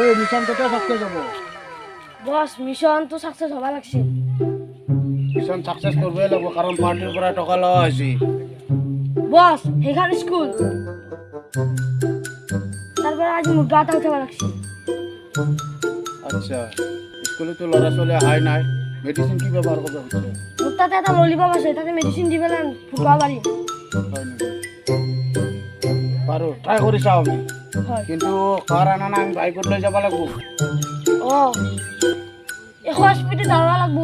ওই মিশন কেতিয়া সাকসেস হব বস মিশন তো সাকসেস হবা লাগছিল মিশন সাকসেস করবই লাগব কারণ পার্টির পৰা টকা লওয়া হয়েছে বস সেইখান স্কুল তাৰপৰ আজ মুদ্ৰাটা উঠাবা লাগছিল আচ্ছা স্কুলে তো ল'ৰা ছোৱালী আহাই নাই মেডিসিন কি ব্যবহাৰ কৰবে হচ্ছে মোৰ তাতে এটা ললিপপ আছে তাতে মেডিসিন দি পেলাই ফুটাব পাৰিম হয় নেকি পাৰো ট্ৰাই কৰি চাও আমি হয় কিন্তু কার আনা না আমি বাইকত লৈ যাব লাগব অ 100 স্পিডে যাব লাগব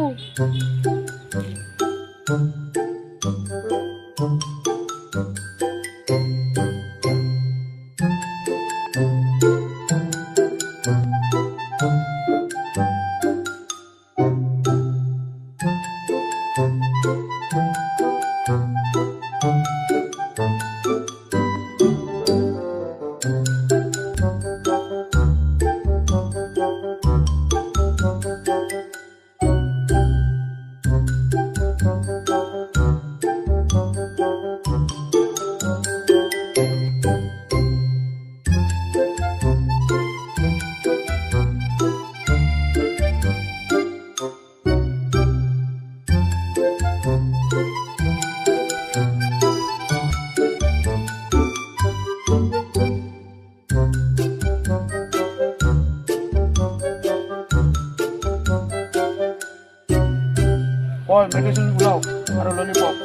ওই মেডিসিন গুলাও আর ললিপপ